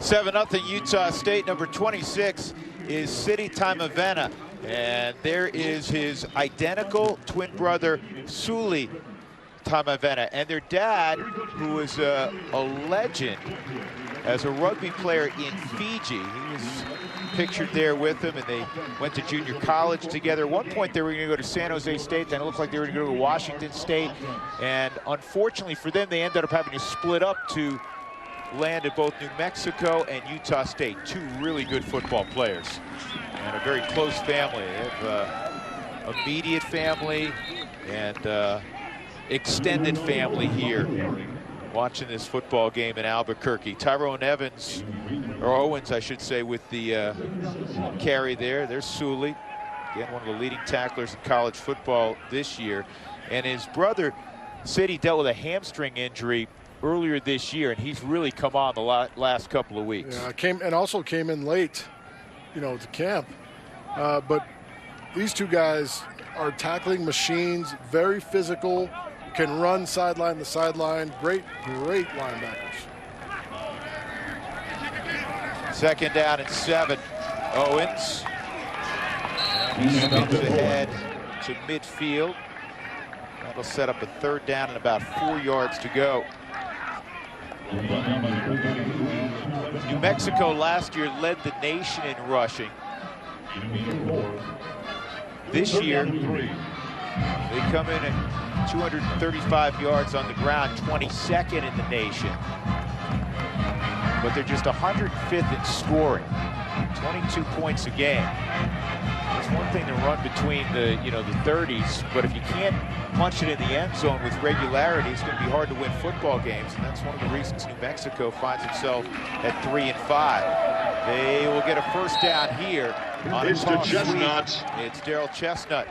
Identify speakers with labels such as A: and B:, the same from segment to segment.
A: 7-0 Utah State. Number 26 is City Timavena, and there is his identical twin brother Suli Timavena, and their dad, who is a legend as a rugby player in Fiji. He was pictured there with him, and they went to junior college together. At one point they were going to go to San Jose State, then it looked like they were going to go to Washington State, and unfortunately for them they ended up having to split up to land at both New Mexico and Utah State. Two really good football players and a very close family. They have immediate family and extended family here watching this football game in Albuquerque. Tyrone Evans, or Owens I should say, with the carry there. There's Suli, again one of the leading tacklers in college football this year, and his brother City dealt with a hamstring injury earlier this year, and he's really come on the last couple of weeks.
B: Yeah, also came in late, to camp. But these two guys are tackling machines, very physical, can run sideline to sideline. Great linebackers.
A: 2nd down and 7. Owens. And he spins ahead to midfield. That'll set up a 3rd down and about 4 yards to go. New Mexico last year led the nation in rushing. This year, they come in at 235 yards on the ground, 22nd in the nation. But they're just 105th in scoring, 22 points a game. It's one thing to run between the 30s, but if you can't punch it in the end zone with regularity, it's going to be hard to win football games, and that's one of the reasons New Mexico finds itself at 3-5. They will get a 1st down here on a toss sweep. It's Daryl Chestnut.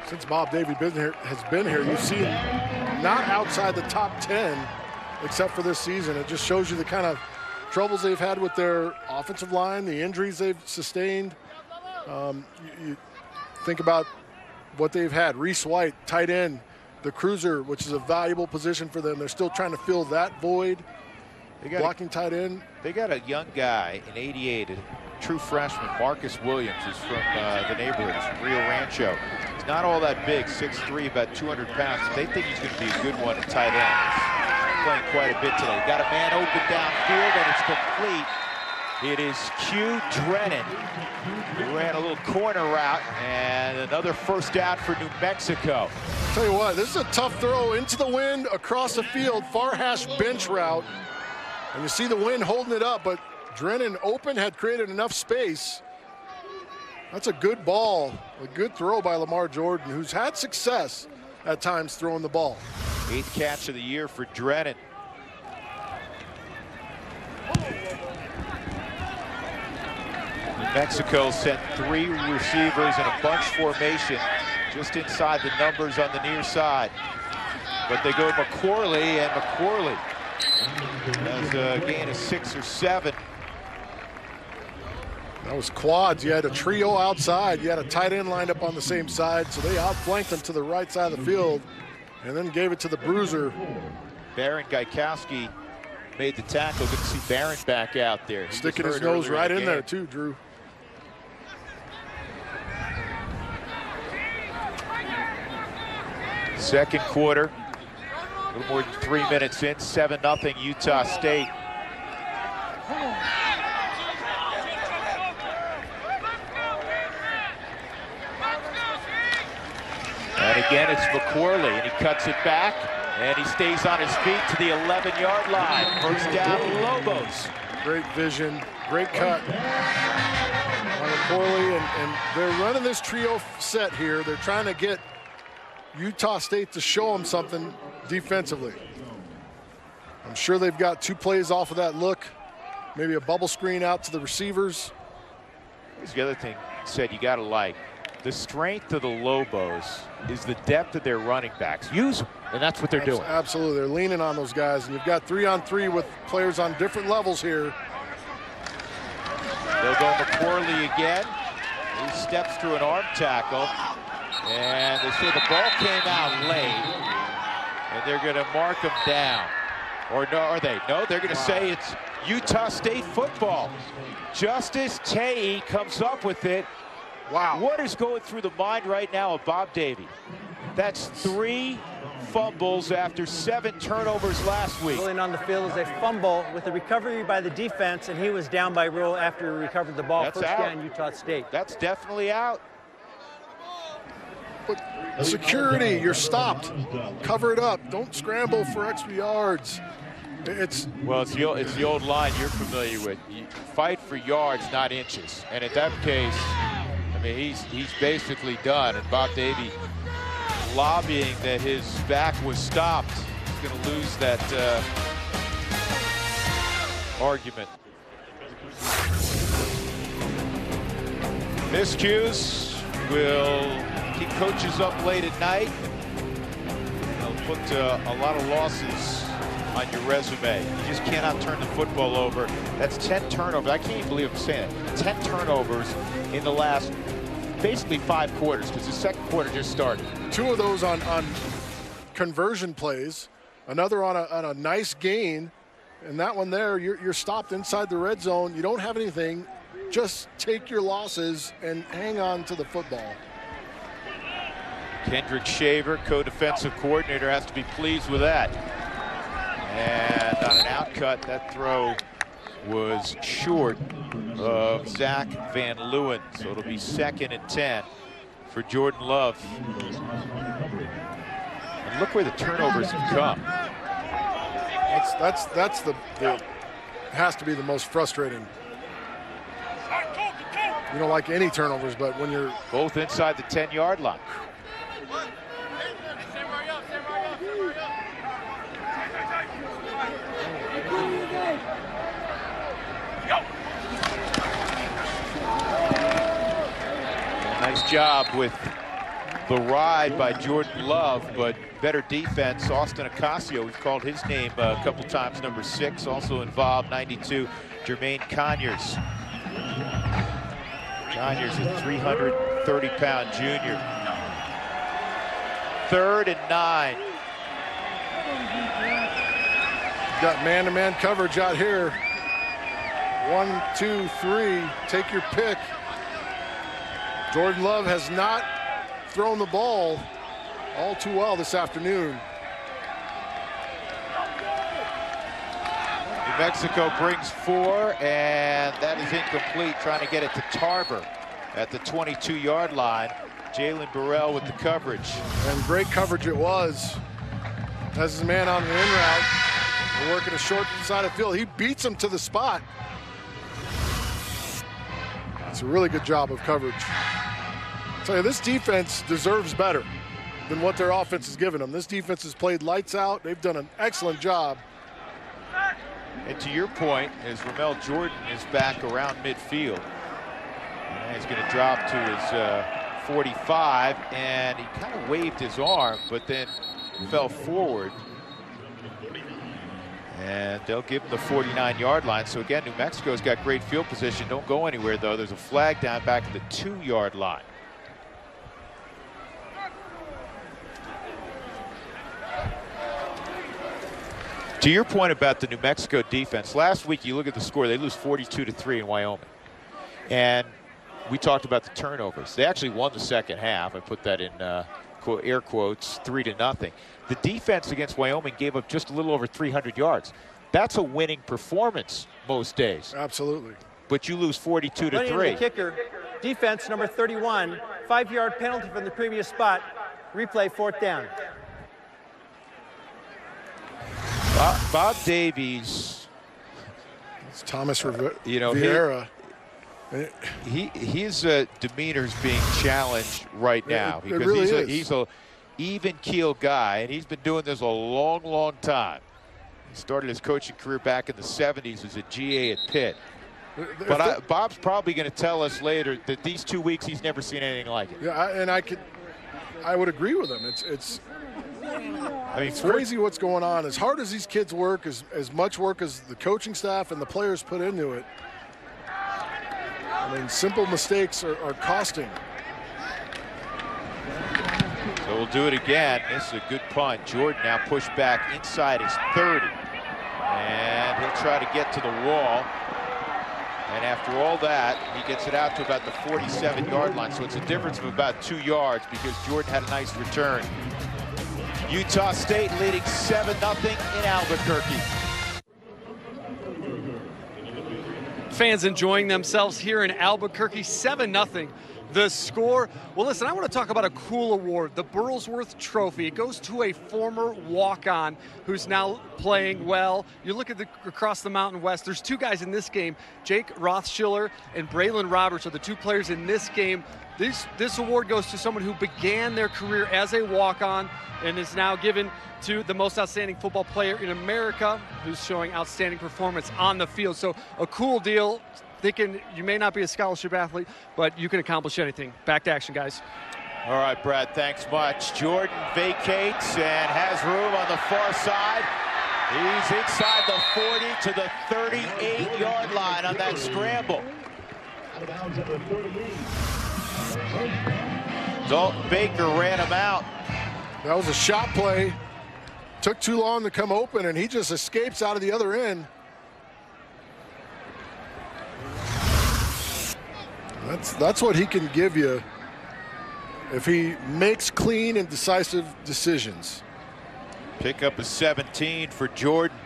B: Since Bob Davie has been here, you see him not outside the top 10, except for this season. It just shows you the kind of troubles they've had with their offensive line, the injuries they've sustained. You think about what they've had. Reese White, tight end, the cruiser, which is a valuable position for them. They're still trying to fill that void. Blocking tight end.
A: They got a young guy in '88, a true freshman, Marcus Williams, who's from the neighborhood. He's from Rio Rancho. He's not all that big, 6'3", about 200 pounds. They think he's going to be a good one at tight end. He's playing quite a bit today. Got a man open downfield, and it's complete. It is Q Drennan, who ran a little corner route, and another 1st down for New Mexico.
B: Tell you what, this is a tough throw into the wind, across the field, far hash bench route. And you see the wind holding it up, but Drennan open, had created enough space. That's a good ball, a good throw by Lamar Jordan, who's had success at times throwing the ball.
A: 8th catch of the year for Drennan. New Mexico sent 3 receivers in a bunch formation just inside the numbers on the near side. But they go McCorley, and McCorley has a gain of 6 or 7.
B: That was quads. You had a trio outside. You had a tight end lined up on the same side, so they outflanked them to the right side of the field and then gave it to the bruiser.
A: Baron Gaikowski made the tackle. Good to see Baron back out there.
B: Sticking his nose right in there too, Drew.
A: Second quarter, a little more than 3 minutes in, 7-0 Utah State. And again, it's McCorley, and he cuts it back, and he stays on his feet to the 11-yard line. 1st down, Lobos.
B: Great vision, great cut by McCorley, and they're running this trio set here. They're trying to get Utah State to show them something defensively. I'm sure they've got 2 plays off of that look, maybe a bubble screen out to the receivers.
A: Here's the other thing, said you got to like. The strength of the Lobos is the depth of their running backs. Use them, and that's what they're doing.
B: Absolutely, they're leaning on those guys, and you've got 3-on-3 with players on different levels here.
A: They'll go McCorley again. He steps through an arm tackle, and they say the ball came out late, and they're going to mark him down. Or no, are they? No, they're going to say it's Utah State football. Justice Tae comes up with it.
B: Wow.
A: What is going through the mind right now of Bob Davie? That's 3 fumbles after 7 turnovers last week.
C: Rolling on the field is a fumble with a recovery by the defense, and he was down by rule after he recovered the ball.
A: That's
C: first
A: out.
C: down, Utah State.
A: That's definitely out.
B: But security, you're stopped. Cover it up. Don't scramble for extra yards.
A: Well, it's the old line you're familiar with. You fight for yards, not inches. And in that case, I mean, he's basically done. And Bob Davie lobbying that his back was stopped. He's going to lose that argument. Miscues will keep coaches up late at night. They'll put a lot of losses on your resume. You just cannot turn the football over. That's 10 turnovers. I can't even believe I'm saying it. 10 turnovers in the last basically 5 quarters, because the second quarter just started.
B: 2 of those on conversion plays, another on a nice gain, and that one there, you're stopped inside the red zone. You don't have anything. Just take your losses and hang on to the football.
A: Kendrick Shaver, co-defensive coordinator, has to be pleased with that. And on an outcut, that throw was short of Zach Van Leeuwen. So it'll be 2nd and 10 for Jordan Love. And look where the turnovers have come.
B: That's the has to be the most frustrating. You don't like any turnovers, but when you're
A: both inside the 10-yard line. Nice job with the ride by Jordan Love, but better defense. Austin Ocasio, we've called his name a couple times, number 6, also involved, 92, Jermaine Conyers. Conyers, a 330-pound junior. 3rd and 9.
B: Got man-to-man coverage out here. 1, 2, 3, take your pick. Jordan Love has not thrown the ball all too well this afternoon.
A: New Mexico brings 4, and that is incomplete, trying to get it to Tarver at the 22-yard line. Jalen Burrell with the coverage.
B: And great coverage it was. Has his man on the in route. They're working a short side of the field. He beats him to the spot. It's a really good job of coverage. I'll tell you, this defense deserves better than what their offense has given them. This defense has played lights out. They've done an excellent job.
A: And to your point, as Ramel Jordan is back around midfield, and he's going to drop to his 45, and he kind of waved his arm, but then fell forward. And they'll give him the 49-yard line. So again, New Mexico's got great field position. Don't go anywhere, though. There's a flag down back at the 2-yard line. To your point about the New Mexico defense, last week you look at the score, they lose 42-3 in Wyoming. And we talked about the turnovers. They actually won the second half. I put that in air quotes, 3-0. The defense against Wyoming gave up just a little over 300 yards. That's a winning performance most days.
B: Absolutely.
A: But you lose 42-3.
C: The kicker, defense number 31, 5-yard penalty from the previous spot. Replay, 4th down.
A: Bob Davies.
B: It's Thomas
A: Vieira. His demeanor is being challenged right now because
B: it really
A: he's a even keel guy, and he's been doing this a long, long time. He started his coaching career back in the 70s as a GA at Pitt. But Bob's probably going to tell us later that these 2 weeks he's never seen anything like it.
B: Yeah, I would agree with him. It's crazy what's going on. As hard as these kids work, as much work as the coaching staff and the players put into it, I mean, simple mistakes are costing.
A: So we'll do it again. This is a good punt. Jordan now pushed back inside his 30. He'll try to get to the wall. And after all that, he gets it out to about the 47-yard line. So it's a difference of about 2 yards because Jordan had a nice return. Utah State leading 7-0 in Albuquerque.
D: Fans enjoying themselves here in Albuquerque, 7-0. The score. Well, listen, I want to talk about a cool award, the Burlsworth Trophy. It goes to a former walk-on who's now playing well. You look at across the Mountain West, there's 2 guys in this game. Jake Rothschiller and Braylon Roberts are the 2 players in this game. This award goes to someone who began their career as a walk-on and is now given to the most outstanding football player in America who's showing outstanding performance on the field. So a cool deal. Thinking you may not be a scholarship athlete, but you can accomplish anything. Back to action, guys.
A: All right, Brad, thanks much. Jordan vacates and has room on the far side. He's inside the 40 to the 38-yard line on that scramble. Dalton Baker ran him out.
B: That was a shot play. Took too long to come open, and he just escapes out of the other end. That's what he can give you if he makes clean and decisive decisions.
A: Pick up a 17 for Jordan,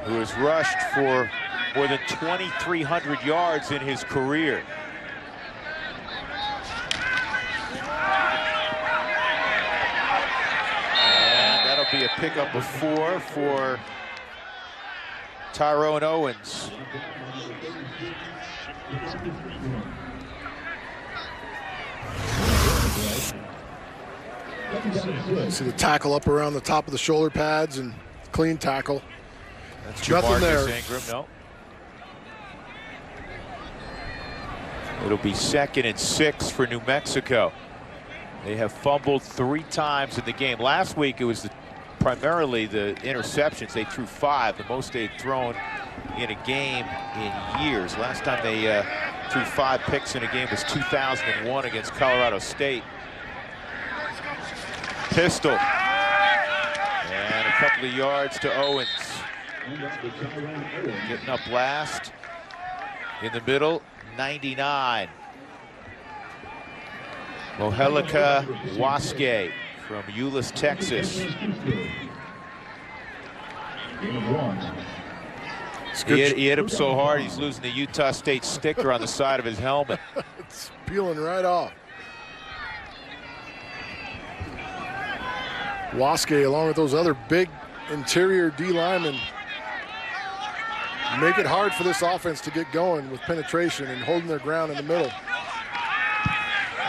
A: who has rushed for more than 2,300 yards in his career. And that'll be a pickup of 4 for Tyrone Owens.
B: See the tackle up around the top of the shoulder pads and clean tackle.
A: That's
B: nothing there.
A: Ingram, no. It'll be 2nd and 6 for New Mexico. They have fumbled 3 times in the game. Last week it was primarily the interceptions. They threw 5, the most they'd thrown in a game in years. Last time they threw 5 picks in a game was 2001 against Colorado State. Pistol. And a couple of yards to Owens. Getting up last. In the middle, 99. Mohelika Waske from Euless, Texas. He hit him so hard he's losing the Utah State sticker on the side of his helmet.
B: It's peeling right off. Waske, along with those other big interior D linemen, make it hard for this offense to get going with penetration and holding their ground in the middle.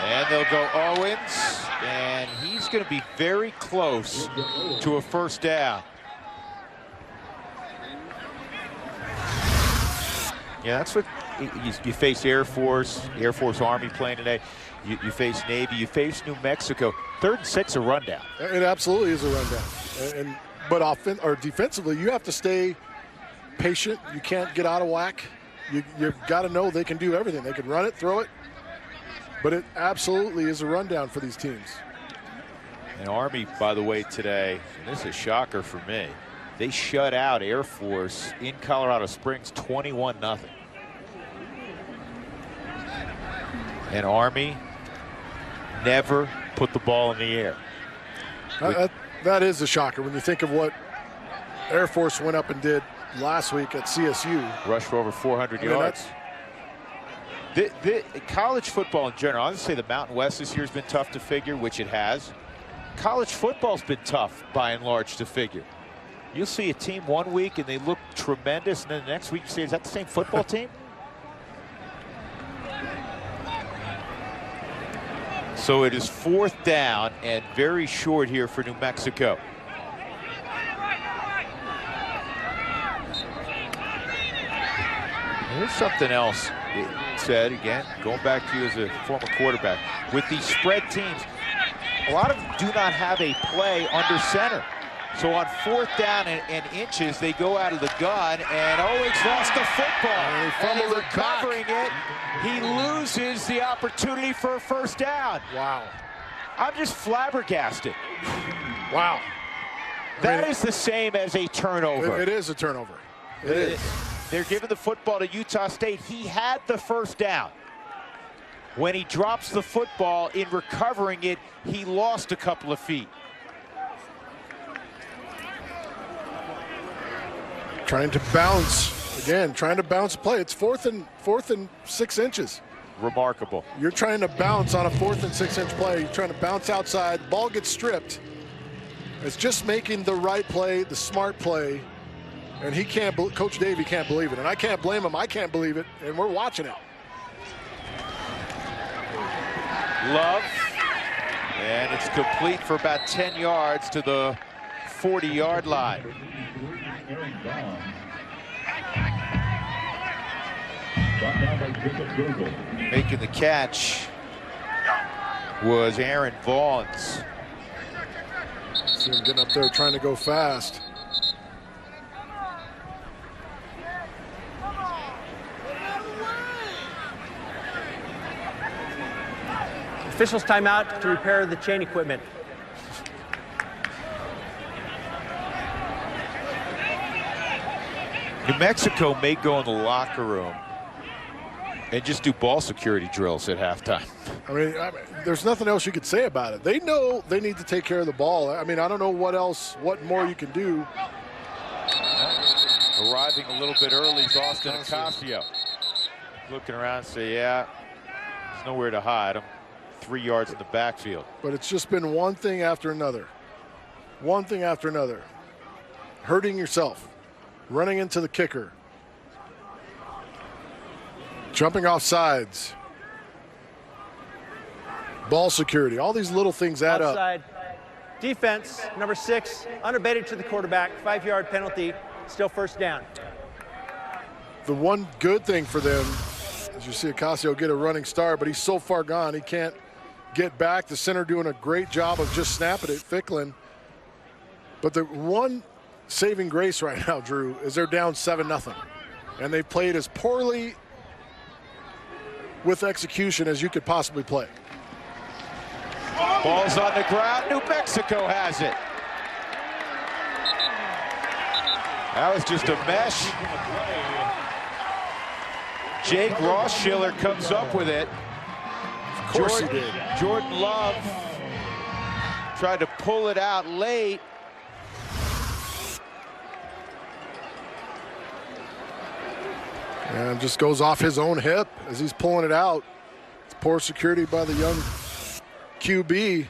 A: And they'll go Owens, and he's going to be very close to a first down. Yeah, that's what you face. Air Force Army playing today. You face Navy, you face New Mexico. 3rd and 6 a rundown.
B: It absolutely is a rundown. But defensively, you have to stay patient. You can't get out of whack. You've got to know they can do everything. They can run it, throw it. But it absolutely is a rundown for these teams.
A: And Army, by the way, today, and this is a shocker for me, they shut out Air Force in Colorado Springs 21-0. And Army never put the ball in the air.
B: That is a shocker when you think of what Air Force went up and did last week at CSU.
A: Rushed for over 400 yards. The college football in general, I would say the Mountain West this year has been tough to figure, which it has. College football's been tough by and large to figure. You'll see a team one week and they look tremendous, and then the next week you say, is that the same football team? So it is 4th down and very short here for New Mexico. Here's something else it said, again, going back to you as a former quarterback. With these spread teams, a lot of them do not have a play under center. So on 4th down and inches, they go out of the gun, and Owens lost the football. And in recovering it, he loses the opportunity for a first down.
B: Wow.
A: I'm just flabbergasted.
B: Wow.
A: That is the same as a turnover.
B: It is a turnover. It is.
A: They're giving the football to Utah State. He had the first down. When he drops the football, in recovering it, he lost a couple of feet.
B: Trying to bounce. Again, trying to bounce play. It's fourth and 6 inches.
A: Remarkable.
B: You're trying to bounce on a 4th and 6 inch play. You're trying to bounce outside. Ball gets stripped. It's just making the right play, the smart play. And he can't, Coach Davey can't believe it. And I can't blame him. I can't believe it. And we're watching it.
A: Love. And it's complete for about 10 yards to the 40-yard line. Making the catch was Aaron Vaughns.
B: See him getting up there trying to go fast.
C: Officials timeout to repair the chain equipment.
A: New Mexico may go in the locker room and just do ball security drills at halftime.
B: I mean, there's nothing else you could say about it. They know they need to take care of the ball. I mean, I don't know what more you can do.
A: Arriving a little bit early is Austin Ocasio. Looking around and say, yeah, there's nowhere to hide. I'm 3 yards in the backfield.
B: But it's just been one thing after another. One thing after another. Hurting yourself. Running into the kicker. Jumping off sides. Ball security. All these little things add
C: Outside.
B: up.
C: Defense, number 6, unabated to the quarterback, 5-yard penalty, still first down.
B: The one good thing for them is you see Ocasio get a running start, but he's so far gone he can't get back. The center doing a great job of just snapping it, Ficklin. But the one saving grace right now, Drew, is they're down 7-0. And they've played as poorly with execution as you could possibly play.
A: Ball's on the ground. New Mexico has it. That was just a mesh. Jake Rossschiller comes up with it.
B: Of course he did.
A: Jordan Love tried to pull it out late.
B: And just goes off his own hip as he's pulling it out. It's poor security by the young QB.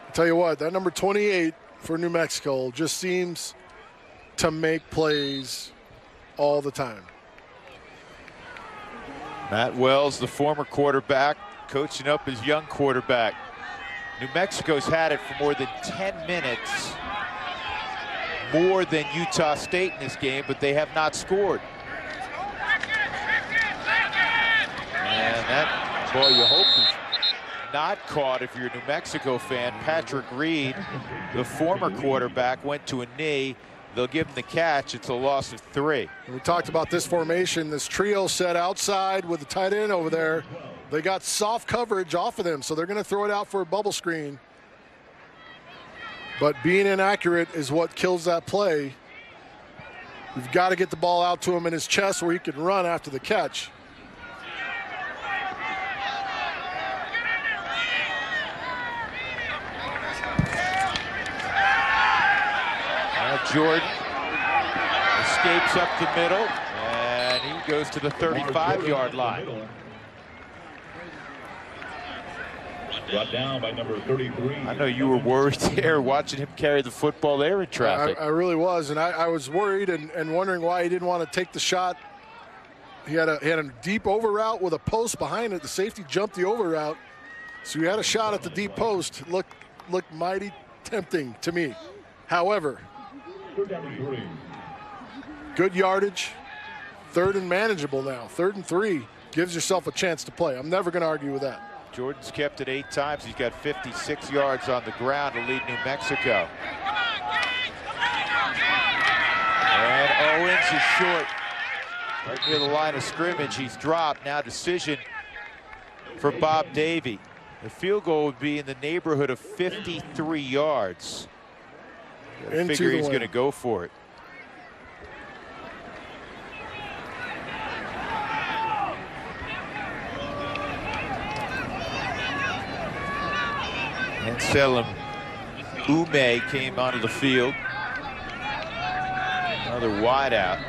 B: I'll tell you what, that number 28 for New Mexico just seems to make plays all the time.
A: Matt Wells, the former quarterback, coaching up his young quarterback. New Mexico's had it for more than 10 minutes, more than Utah State in this game, but they have not scored. And that ball you hope is not caught if you're a New Mexico fan. Patrick Reed, the former quarterback, went to a knee. They'll give him the catch. It's a loss of 3.
B: We talked about this formation, this trio set outside with the tight end over there. They got soft coverage off of them, so they're going to throw it out for a bubble screen. But being inaccurate is what kills that play. You've got to get the ball out to him in his chest where he can run after the catch.
A: Jordan escapes up the middle, and he goes to the 35-yard line.
E: Brought down by number 33.
A: I know you were worried there watching him carry the football there in traffic.
B: I really was, and I was worried and wondering why he didn't want to take the shot. He had a deep over route with a post behind it. The safety jumped the over route, so he had a shot at the deep post. Looked mighty tempting to me. However, good yardage, 3rd and manageable now. 3rd and 3 gives yourself a chance to play. I'm never going to argue with that.
A: Jordan's kept it 8 times. He's got 56 yards on the ground to lead New Mexico. And Owens is short. Right near the line of scrimmage, he's dropped. Now decision for Bob Davey. The field goal would be in the neighborhood of 53 yards. I figure he's going to go for it. Anselm Ume came onto the field. Another wideout.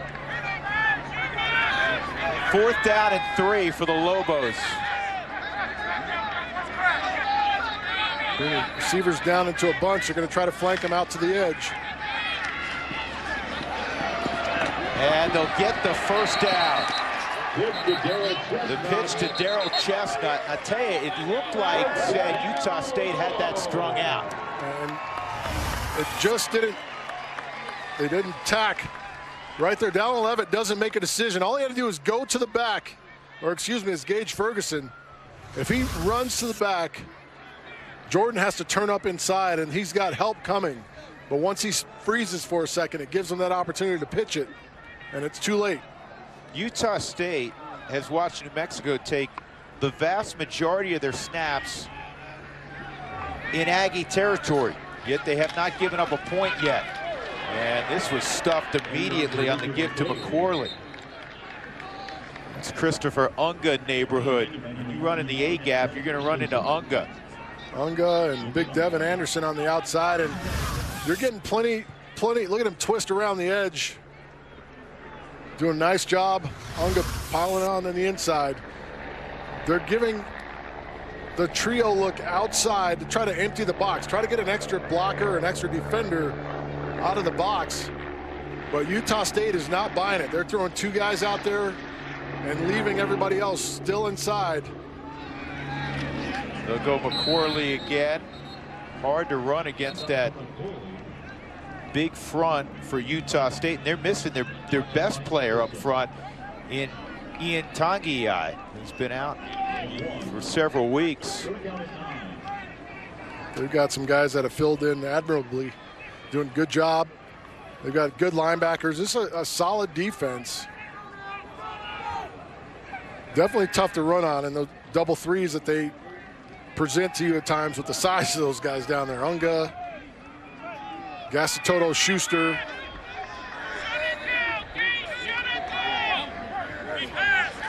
A: 4th down and 3 for the Lobos.
B: Bringing receivers down into a bunch. They're going to try to flank them out to the edge.
A: And they'll get the first down. The pitch to Daryl Chestnut. I tell you, it looked like Utah State had that strung out.
B: And it just didn't. They didn't tack. Right there, down 11, doesn't make a decision. All he had to do is go to the back, or excuse me, it's Gage Ferguson. If he runs to the back, Jordan has to turn up inside, and he's got help coming. But once he freezes for a second, it gives him that opportunity to pitch it, and it's too late.
A: Utah State has watched New Mexico take the vast majority of their snaps in Aggie territory, yet they have not given up a point yet. And this was stuffed immediately on the give to McCorley. It's Christopher Unga neighborhood. When you run in the A gap, you're going to run into Unga.
B: Unga and Big Devin Anderson on the outside, and you're getting plenty. Look at him twist around the edge. Doing a nice job. Unga piling on the inside. They're giving the trio look outside to try to empty the box, try to get an extra blocker, an extra defender out of the box. But Utah State is not buying it. They're throwing 2 guys out there and leaving everybody else still inside.
A: They'll go McCorley again. Hard to run against that big front for Utah State. And they're missing their best player up front in Ian Tangiai. He's been out for several weeks.
B: They've got some guys that have filled in admirably, doing a good job. They've got good linebackers. This is a solid defense. Definitely tough to run on, and those double threes that they present to you at times with the size of those guys down there. Unga, Gasatoto, Schuster.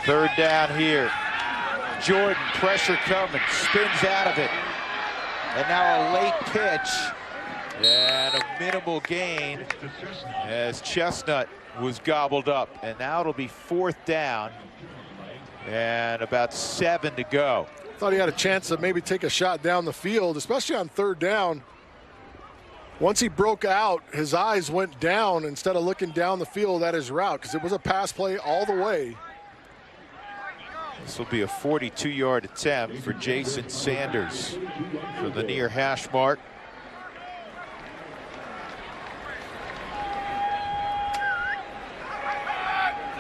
A: Third down here. Jordan, pressure coming, spins out of it. And now a late pitch and a minimal gain as Chestnut was gobbled up. And now it'll be 4th down and about 7 to go.
B: Thought he had a chance to maybe take a shot down the field, especially on 3rd down. Once he broke out, his eyes went down instead of looking down the field at his route, because it was a pass play all the way.
A: This will be a 42-yard attempt for Jason Sanders from the near hash mark.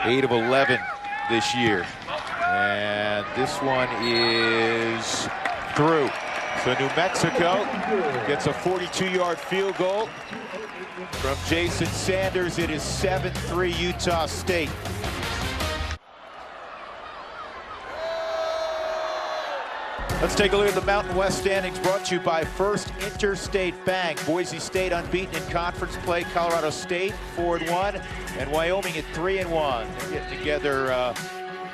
A: Eight of 11 this year. And this one is through. So New Mexico gets a 42-yard field goal from Jason Sanders. It is 7-3 Utah State. Let's take a look at the Mountain West standings, brought to you by First Interstate Bank. Boise State unbeaten in conference play. Colorado State 4-1, and Wyoming at 3-1. They're getting together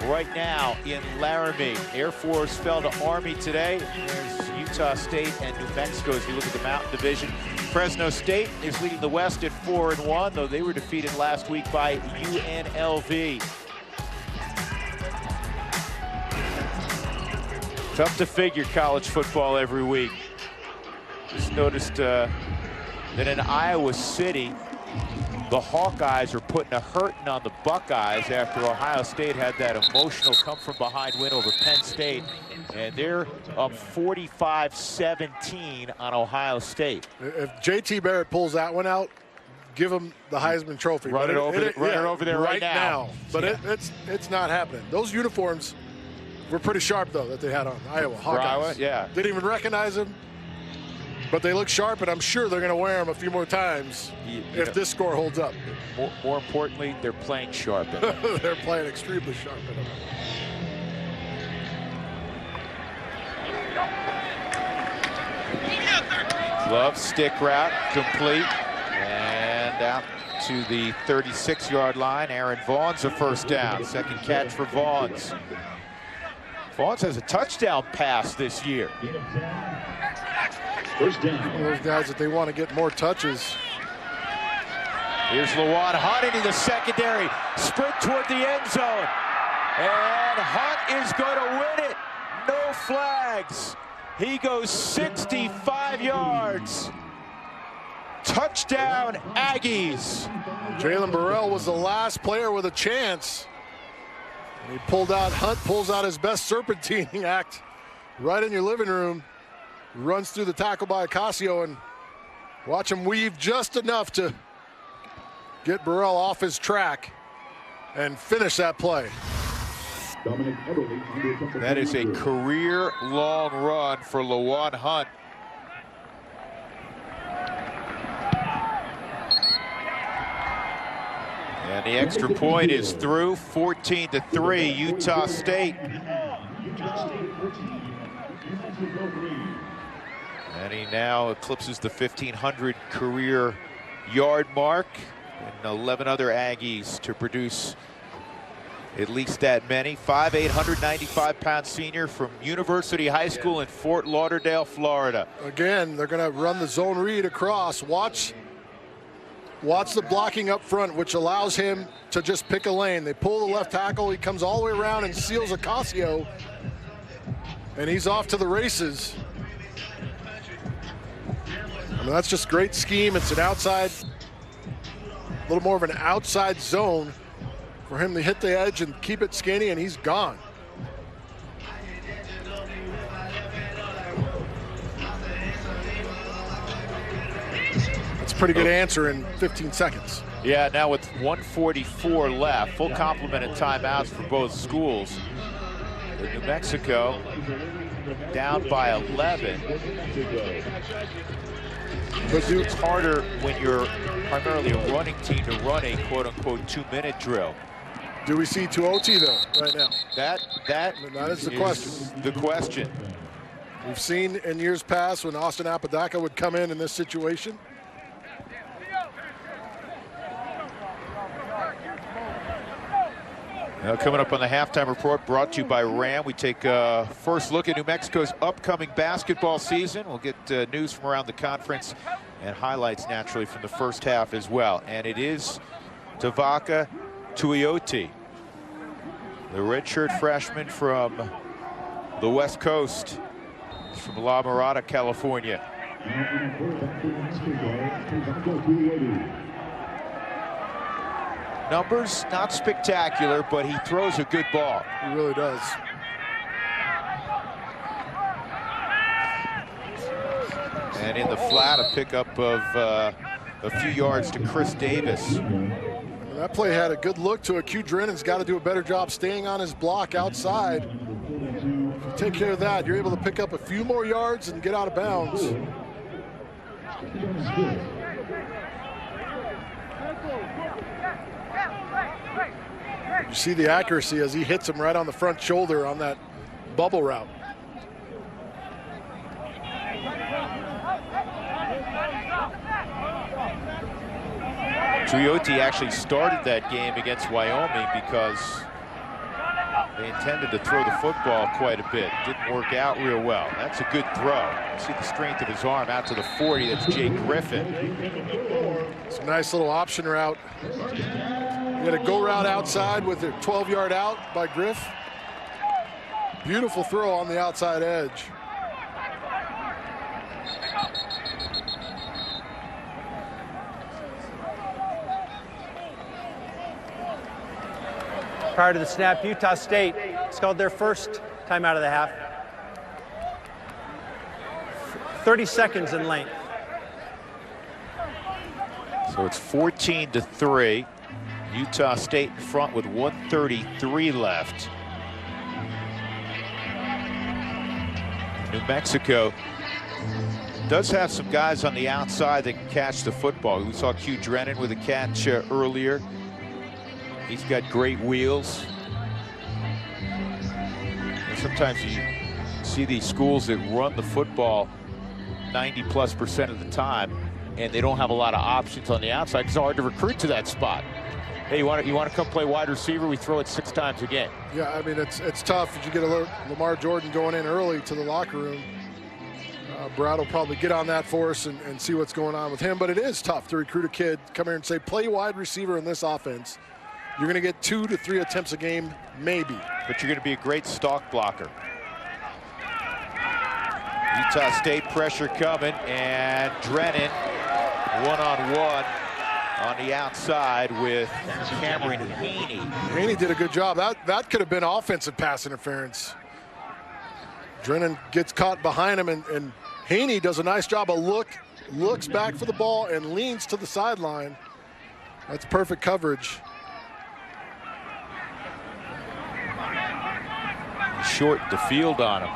A: right now in Laramie. Air Force fell to Army today. There's Utah State and New Mexico as you look at the Mountain Division. Fresno State is leading the West at 4-1, though they were defeated last week by UNLV. Tough to figure college football every week. Just noticed that in Iowa City, the Hawkeyes are putting a hurting on the Buckeyes after Ohio State had that emotional come-from-behind win over Penn State. And they're up 45-17 on Ohio State.
B: If JT Barrett pulls that one out, give him the Heisman Trophy.
A: Run it over there right now.
B: But yeah. It's not happening. Those uniforms were pretty sharp, though, that they had on Iowa. Hawkeyes.
A: Iowa, yeah.
B: Didn't even recognize them. But they look sharp, and I'm sure they're going to wear them a few more times if this score holds up.
A: More importantly, they're playing sharp.
B: They're playing extremely sharp.
A: Love stick route complete, and out to the 36-yard line. Aaron Vaughn's a first down. Second catch for Vaughn's. Vaughn's has a touchdown pass this year.
E: First down.
B: One of those guys that they want to get more touches.
A: Here's Lawan Hunt into the secondary. Sprint toward the end zone. And Hunt is going to win it. No flags. He goes 65 yards. Touchdown, Aggies.
B: Jalen Burrell was the last player with a chance. He pulled out, Hunt pulls out his best serpentining act right in your living room. Runs through the tackle by Ocasio, and watch him weave just enough to get Burrell off his track and finish that play.
A: That is a career-long run for Lawan Hunt. And the extra point is through, 14-3, Utah State. And he now eclipses the 1,500 career yard mark, and 11 other Aggies to produce at least that many. 5'8", 195-pound senior from University High School in Fort Lauderdale, Florida.
B: Again, they're going to run the zone read across. Watch the blocking up front, which allows him to just pick a lane. They pull the left tackle. He comes all the way around and seals Ocasio, and he's off to the races. I mean, that's just great scheme. It's an outside, a little more of an outside zone for him to hit the edge and keep it skinny, and he's gone. That's a pretty good answer in 15 seconds.
A: Yeah, now with 1:44 left, full complement of timeouts for both schools. New Mexico down by 11. But it's harder when you're primarily a running team to run a quote-unquote 2-minute drill.
B: Do we see 2 OT though right now?
A: That
B: is the question.
A: The question.
B: We've seen in years past when Austin Apodaca would come in this situation.
A: Now coming up on the halftime report, brought to you by Ram. We take a first look at New Mexico's upcoming basketball season. We'll get news from around the conference and highlights naturally from the first half as well. And it is Tavaka Tuioti, the redshirt freshman from the West Coast. He's from La Mirada, California. Numbers not spectacular, but he throws a good ball.
B: He really does.
A: And in the flat, a pickup of a few yards to Chris Davis.
B: That play had a good look to it. Q Drennan's got to do a better job staying on his block outside. If you take care of that, you're able to pick up a few more yards and get out of bounds. You see the accuracy as he hits him right on the front shoulder on that bubble route.
A: Tuioti actually started that game against Wyoming because they intended to throw the football quite a bit. Didn't work out real well. That's a good throw. See the strength of his arm out to the 40. That's Jake Griffin.
B: It's a nice little option route. He had a go route outside with a 12-yard out by Griff. Beautiful throw on the outside edge.
C: Prior to the snap, Utah State called their first timeout of the half. 30 seconds in length.
A: So it's 14-3. Utah State in front with 1:33 left. New Mexico does have some guys on the outside that can catch the football. We saw Q Drennan with a catch earlier. He's got great wheels. And sometimes you see these schools that run the football 90+% of the time, and they don't have a lot of options on the outside because it's hard to recruit to that spot. Hey, you want to come play wide receiver? We throw it 6 times a game.
B: Yeah, I mean, it's tough if you get a Lamar Jordan going in early to the locker room. Brad will probably get on that for us and see what's going on with him. But it is tough to recruit a kid, come here and say, play wide receiver in this offense. You're going to get 2 to 3 attempts a game, maybe.
A: But you're going to be a great stalk blocker. Utah State pressure coming, and Drennan one-on-one on the outside with Cameron Haney.
B: Haney did a good job. That could have been offensive pass interference. Drennan gets caught behind him, and Haney does a nice job of looks back for the ball and leans to the sideline. That's perfect coverage.
A: Shortened the field on him.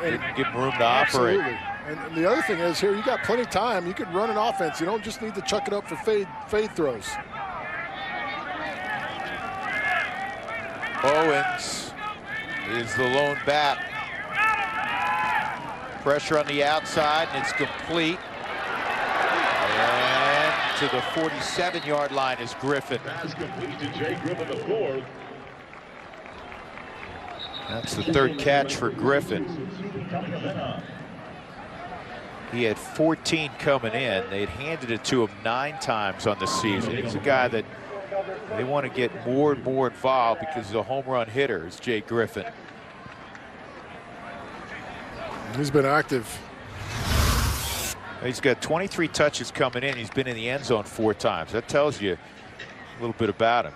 A: Didn't give him room to operate.
B: Absolutely. And the other thing is, here you got plenty of time. You could run an offense. You don't just need to chuck it up for fade throws.
A: Owens is the lone back. Pressure on the outside, and it's complete. And to the 47-yard line is Griffin.
E: Pass complete to Jay Griffin, the 4th.
A: That's the 3rd catch for Griffin. He had 14 coming in. They'd handed it to him 9 times on the season. He's a guy that they want to get more and more involved because he's a home run hitter, is Jay Griffin.
B: He's been active.
A: He's got 23 touches coming in. He's been in the end zone 4 times. That tells you a little bit about him.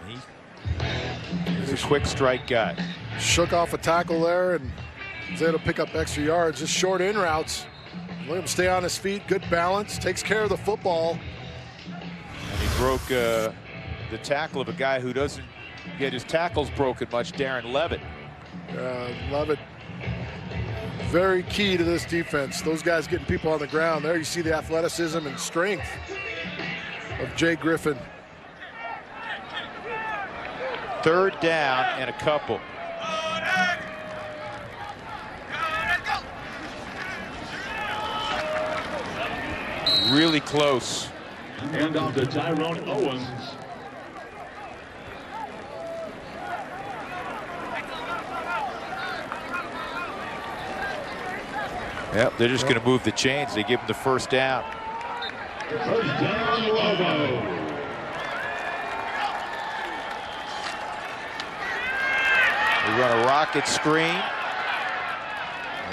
A: He's a quick strike guy.
B: Shook off a tackle there and was able to pick up extra yards. Just short in routes. Let him stay on his feet, good balance, takes care of the football.
A: And he broke the tackle of a guy who doesn't get his tackles broken much, Darren Levitt.
B: Levitt, very key to this defense. Those guys getting people on the ground. There you see the athleticism and strength of Jay Griffin.
A: 3rd down and a couple. Really close.
E: Hand off to Tyrone Owens.
A: Yep, they're just going to move the chains. They give him the 1st down.
E: 1st down, Lobo.
A: We run a rocket screen.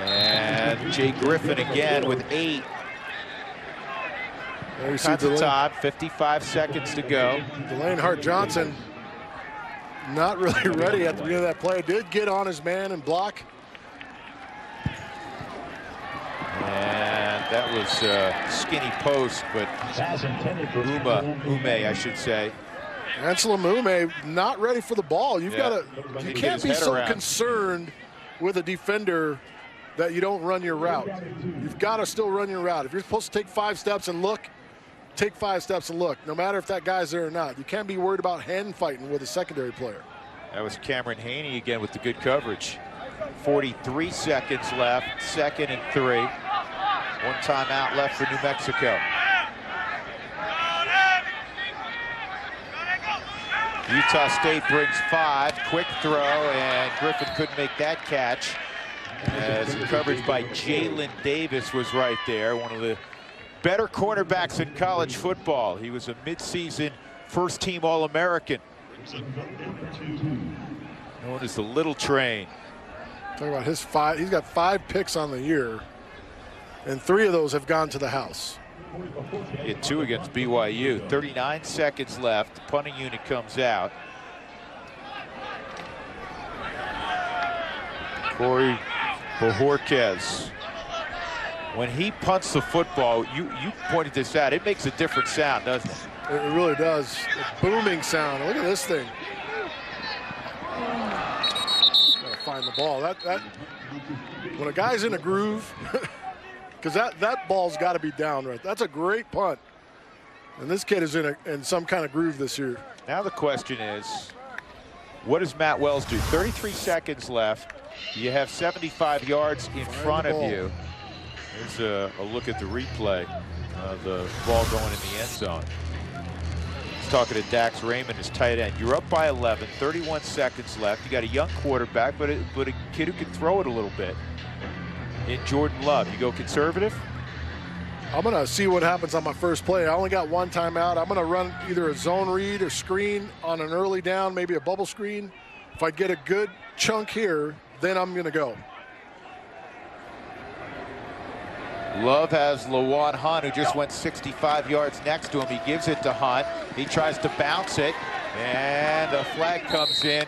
A: And Jay Griffin again with 8.
B: There you see
A: Time's the time, 55 seconds to go.
B: Delane Hart-Johnson not really ready at the beginning of that play. Did get on his man and block.
A: And that was a skinny post, but Ume, I should say.
B: Ansela Mume not ready for the ball. You can't be so concerned with a defender that you don't run your route. You've got to still run your route. If you're supposed to take 5 steps and look, take 5 steps and look, no matter if that guy's there or not. You can't be worried about hand fighting with a secondary player.
A: That was Cameron Haney again with the good coverage. 43 seconds left, 2nd and 3. 1 timeout left for New Mexico. Utah State brings 5, quick throw, and Griffin couldn't make that catch. As coverage by Jalen Davis was right there, one of the better cornerbacks in college football. He was a midseason first-team All-American. Known as the Little Train.
B: Talk about his 5. He's got 5 picks on the year, and 3 of those have gone to the house.
A: He had 2 against BYU. 39 seconds left. The punting unit comes out. Corey Bojorquez. When he punts the football, you pointed this out, it makes a different sound, doesn't it?
B: It really does. A booming sound. Look at this thing. Gotta find the ball. That when a guy's in a groove, because that ball's got to be down right. That's a great punt. And this kid is in some kind of groove this year.
A: Now the question is, what does Matt Wells do? 33 seconds left. You have 75 yards in front of you. There's a look at the replay of the ball going in the end zone. He's talking to Dax Raymond, his tight end. You're up by 11, 31 seconds left. You got a young quarterback, but a kid who can throw it a little bit in Jordan Love. You go conservative?
B: I'm going to see what happens on my first play. I only got one timeout. I'm going to run either a zone read or screen on an early down, maybe a bubble screen. If I get a good chunk here, then I'm going to go.
A: Love has Lawan Hunt, who just went 65 yards next to him. He gives it to Hunt. He tries to bounce it, and a flag comes in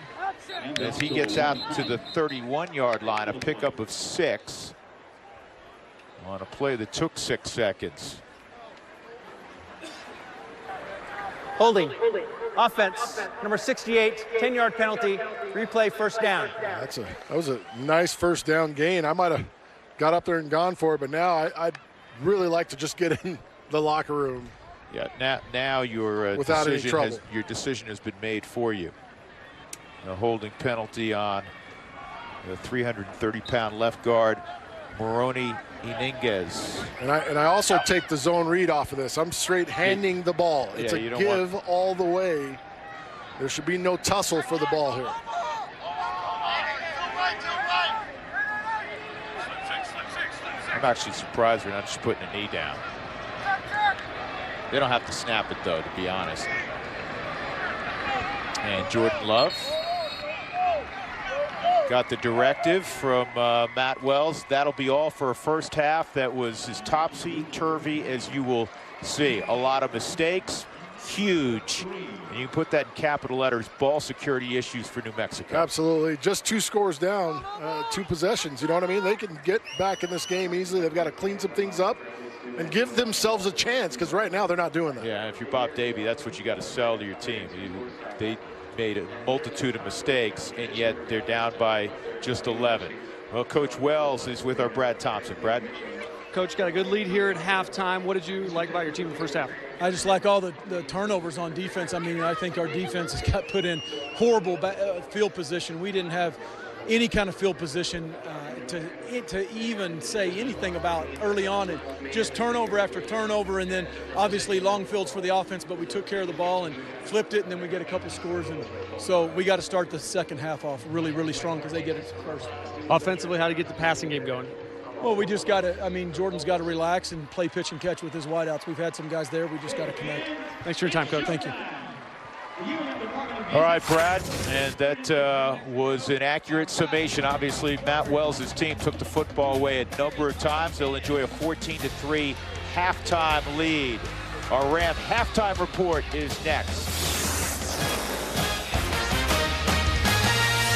A: as he gets out to the 31-yard line, a pickup of 6 on a play that took 6 seconds.
C: Holding. Offense, number 68, 10-yard penalty, replay first down.
B: That was a nice first down gain. I might have got up there and gone for it, but now I'd really like to just get in the locker room.
A: Yeah, now your
B: without any trouble.
A: Your decision has been made for you. A holding penalty on the 330-pound left guard, Moroni Iniguez.
B: And I also take the zone read off of this. I'm straight handing the ball. It's a give all the way. There should be no tussle for the ball here.
A: I'm actually surprised they're not just putting a knee down. They don't have to snap it, though, to be honest. And Jordan Love got the directive from Matt Wells. That'll be all for a first half that was as topsy-turvy as you will see. A lot of mistakes, huge. And you can put that in capital letters, ball security issues for New Mexico.
B: Absolutely. Just 2 scores down, 2 possessions. You know what I mean? They can get back in this game easily. They've got to clean some things up and give themselves a chance, because right now they're not doing that.
A: Yeah, if you're Bob Davie, that's what you got to sell to your team. They made a multitude of mistakes, and yet they're down by just 11. Well, Coach Wells is with our Brad Thompson. Brad?
D: Coach, got a good lead here at halftime. What did you like about your team in the first half?
F: I just like all the turnovers on defense. I mean, I think our defense has got put in horrible field position. We didn't have any kind of field position to even say anything about early on. And just turnover after turnover, and then obviously long fields for the offense, but we took care of the ball and flipped it, and then we get a couple scores. And so we got to start the second half off really, really strong, because they get it first.
D: Offensively, how to get the passing game going?
F: Well, we just got to, I mean, Jordan's got to relax and play pitch and catch with his wideouts. We've had some guys there. We just got to connect.
D: Thanks for your time, Coach.
F: Thank you.
A: All right, Brad, and that was an accurate summation. Obviously, Matt Wells' team took the football away a number of times. They'll enjoy a 14-3 halftime lead. Our Ram halftime report is next.